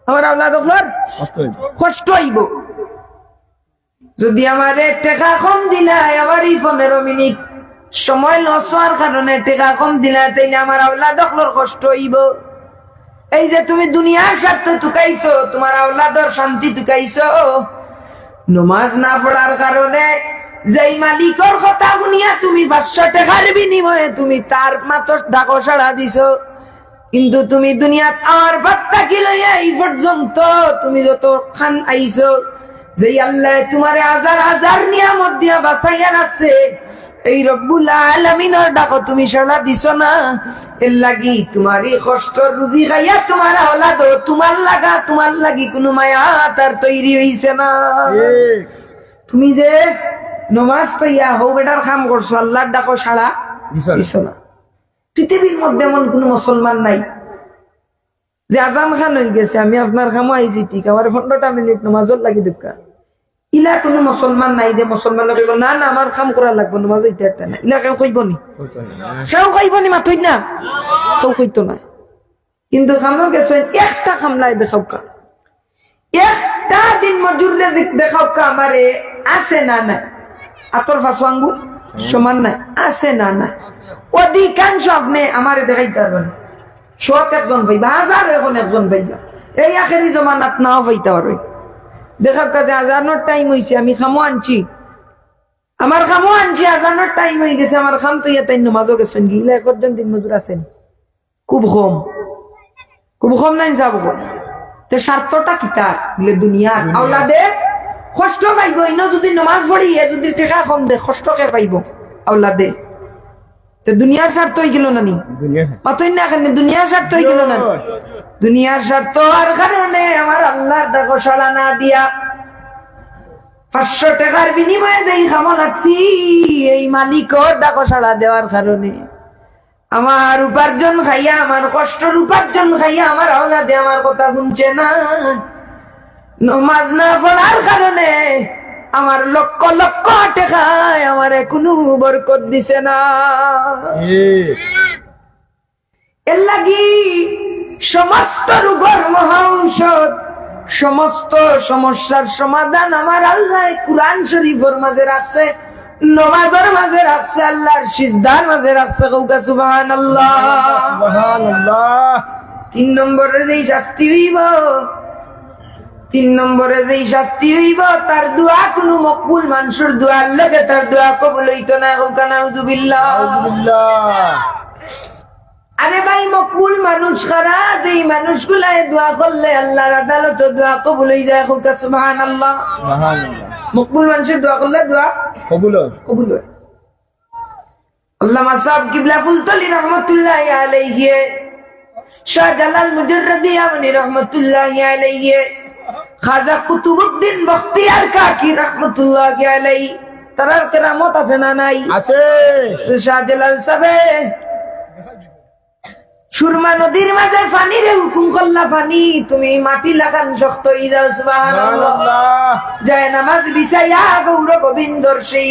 আমার আওলাদ হলর কষ্ট হইব। যদি আমার টাকা কম দিলাই, আমার এই 15 মিনিট সময় লস হওয়ার কারণে টাকা কম দিলাই, তাইলে আমার আওলাদ হলর কষ্ট হইব। এই যে তুমি দুনিয়ার স্বার্থ টুকাইছো, তোমার আওলাদর শান্তি টুকাইছো নমাজ না পড়ার কারণে। যেই মালিকর কথা শুনিয়া তুমি 500 টাকার বিনিময়ে তুমি তার মাত্র ডাকো সাড়া দিছো, কিন্তু তুমি দুনিয়াত আমার বার্তা কি লইয়া এই পর্যন্ত তুমি যত খান আইছো, যেই আল্লাহ তোমারে হাজার হাজার নিয়ামত দিয়া বাঁচাইয়া রাখছে, এই রব্বুল আলামিনের ডাকো তুমি সাড়া দিছো না। এর লাগি তোমার এই কষ্ট রুজি খাইয়া তোমার আওলাদ তোমার লাগি কোনো মায়া তার তৈরি হইছে না। তুমি যে নমাজ পাইয়া হৌ বেটার কাম করছো, আল্লাহর ডাকো সাড়া দিছো না। পৃথিবীর মধ্যে এমন কোন মুসলমান নাই যে আজান খান হয়ে গেছে, আমি আপনার কামও আইছি ঠিক, আমার 15টা মিনিট নমাজর লাগি দোকা, ইলা কোন মুসলমান নাই যে মুসলমান কইব না না আমার কাম করা লাগবে, নমাজ এটা একটা না, ইলা কেউ কইব নি? কেউ কইব নি? মাথুই না, কেউ কইতো না। কিন্তু কামও গেছে একটা কামলাই দেখাও কা, একটা দিন মজুরে দেখাও কা, আমারে আছে না না আতর ফাঁসু আঙ্গুর সমান নাই, আছে না না। অধিকাংশ আপনি আমারে দেখাইতে পারবেন, 100 একজন পাইবা, 1000 এখন একজন পাইবা, এই আখেরি জমানাত নাও পাইতে পারবে। দেখা কাজে আজানোর টাইম হয়েছে, আমি খামো আনছি, আমার খামো আনছি, আজানোর টাইম হয়ে গেছে, আমার খাম তো ইয়া তাই নমাজও গেছেন, গিলা একজন দিন মজুর আছেন খুব কম নাই যাব। স্বার্থটা কিতা বলে দুনিয়ার আওলাদে কষ্ট পাইব, ইনো যদি নমাজ পড়ি যদি টেকা কম দে কষ্ট কে পাইব আওলাদে। দুনিয়ার স্বার্থ হয়ে গেল না নি মাতই না এখানে দুনিয়ার স্বার্থ হয়ে গেল না দুনিয়ার স্বার্থ আর কারণে আমার আল্লাহর দেখো সাড়া না দিয়া 500 টাকার বিনিময়ে যেই খামো লাগছি এই মালিকর দেখো সাড়া দেওয়ার কারণে আমার উপার্জন খাইয়া আমার কষ্টের উপার্জন খাইয়া আমার আওলাদে আমার কথা শুনছে না নমাজ না পড়ার কারণে আমার লক্ষ লক্ষ টাকায় আমার কোনো বরকত দিছে না এর লাগি সমস্ত রোগের মহা ঔষধ সমস্ত সমস্যার সমাধান আমার আল্লাহ কুরআন শরীফের মাঝে রাখছে নমাজের মাঝে রাখছে আল্লাহর সিজদার মাঝে রাখছে কওকা সুবহানাল্লাহ সুবহানাল্লাহ 3 নম্বরে যেই শাস্তি হইব 3 নম্বরে যেই শাস্তি হইব তার দোয়া কোনো মকবুল মানুষের দোয়ার লগে তার দোয়া কবুল হইতো না কওকা নাউযুবিল্লাহ আরে ভাই মকবুল মানুষ কারা যেই মানুষগুলায় দোয়া করলে আল্লাহর আদালতে দোয়া কবুল হয়ে যায় কওকা সুবহানাল্লাহ সুবহানাল্লাহ মকবুল মানুষের দোয়া করলে দোয়া কবুল হয় আল্লামা সাহেব কিবলা ফুলতলি রহমাতুল্লাহি আলাইহি শাহজালাল মুজাররদি আমনি রহমাতুল্লাহি আলাইহি খাজা কুতুবউদ্দিন বখতিয়ার কাকি রহমাতুল্লাহি আলাইহি তার কেরামত আছে না নাই আছে শাহজালাল সাহেব সুরমা নদীর মাঝে পানি রে হুকুম করলা পানি তুমি মাটি লাগান শক্ত হয়ে যাও সুবহানাল্লাহ যায় নামাজ বিছাইয়া গৌর গোবিন্দর সেই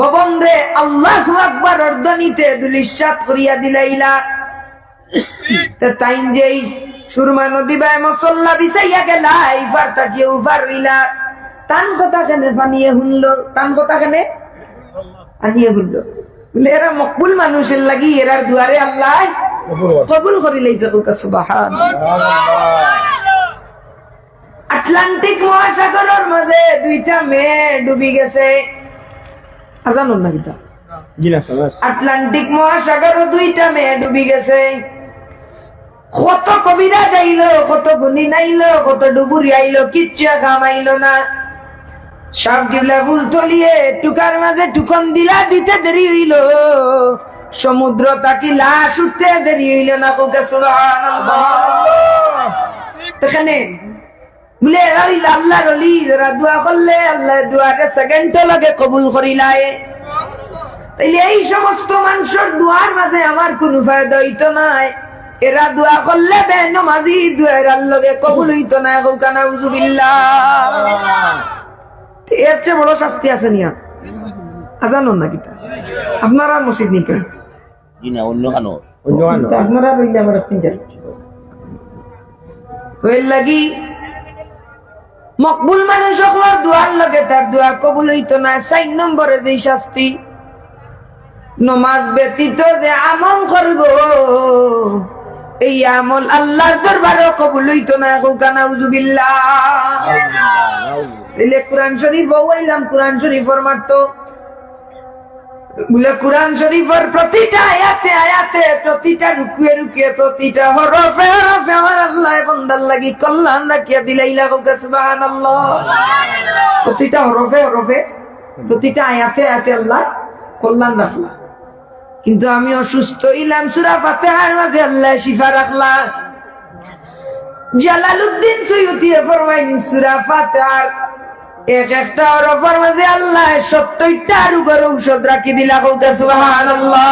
ভবন রে আল্লাহু আকবার অর্ধনিতে দুলিশাত করিয়া দিলাইলা তাইন যেই সুরমা নদী বাই মসল্লা বিছাইয়া গেলা ইফার তাকিয়ে উফার হইলা টান কথা কেনে পানিয়ে হুনলো টান কথা কেনে পানিয়ে হুনলো বলে এরা মকবুল মানুষের লাগি এরার দুয়ারে আল্লাহ কবুল করি লাইছে কওকা সুবহানাল্লাহ আটলান্টিক মহাসাগরের মাঝে দুইটা মেয়ে ডুবি গেছে আজানুন না কিতা আটলান্টিক মহাসাগরে দুইটা মেয়ে ডুবি গেছে কত কবিরা যাইলো কত গুনি নাইলো কত ডুবুরি আইলো কিচ্ছু খামাইলো না সব কিবলা ফুল তলিয়ে টুকার মাঝে টুকন দিলা দিতে দেরি হইলো সমুদ্র তাকি লাশ উঠতে দেরি হইল না কওকা সুবহানাল্লাহ এখানে বলে আল্লাহর ওলি যারা দোয়া করলে আল্লাহ দোয়াটা সেকেন্ডে লগে কবুল করিলায় তাইলে এই সমস্ত মানুষের দোয়ার মাঝে আমার কোনো ফায়দা হইতো না এরা দোয়া করলে বেনমাজি দোয়ার লগে কবুল হইতো না কওকা নাউযুবিল্লাহ এর চেয়ে বড় শাস্তি আছে নিয়া আজানুন না কিতা আপনারা মসজিদ নিকেন আপনারা রইলে আমার লাগি মকবুল মানুষ সকলের দোয়ার লগে তার দোয়া কবুল হইতো না 4 নম্বরে যে শাস্তি নমাজ ব্যতীত যে আমল করব এই আমল আল্লাহর দরবারে কবুল হইতো না কওকা নাউযুবিল্লাহ এলে কোরআন শরীফ বইলাম কোরআন শরীফ ফরমাতো বলে কোরআন শরীফের প্রতিটা আয়াতে আয়াতে প্রতিটা রুকুয়ে রুকুয়ে প্রতিটা হরফে হরফে আমার আল্লাহ বান্দার লাগি কল্যাণ রাখিয়া দিলাইলা কওকা সুবহানাল্লাহ প্রতিটা হরফে হরফে প্রতিটা আয়াতে আয়াতে আল্লাহ কল্যাণ রাখলা কিন্তু আমি অসুস্থ ইলাম সূরা ফাতিহার মাঝে আল্লাহ শিফা রাখলা জালালউদ্দিন সুয়ুতি ফরমাইন সূরা ফাতিহার এক একটা হরফের মাঝে আল্লাহ 70টা রোগের ঔষধ রাখি দিলা কওকা সুবহানাল্লাহ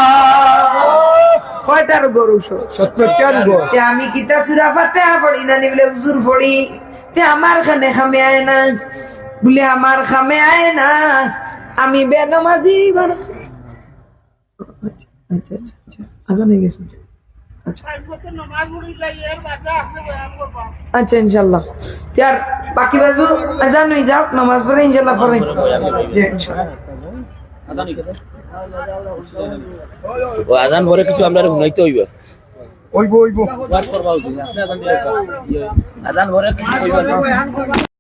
কয়টা রোগের ঔষধ 70টা রোগ আমি কিতা সূরা ফাতিহা পড়ি না নিবলে হুজুর পড়ি তে আমার খানে খামে আয় না বলে আমার খামে আয় না আমি বেনমাজি আচ্ছা আচ্ছা আচ্ছা আজান হয়ে গেছে আচ্ছা আচ্ছা ইনশাআল্লাহ यार বাকি বাজু আজান হয়ে যাও নামাজ পড়ে ইনশাআল্লাহ পড়ে জি ইনশাআল্লাহ আজান হয়ে গেছে ও আজান পরে কিছু আমরা শুনাইতে হইবে ওইবো ওয়াজ করবা হইবে আপনি আজান পরে কিছু হইবে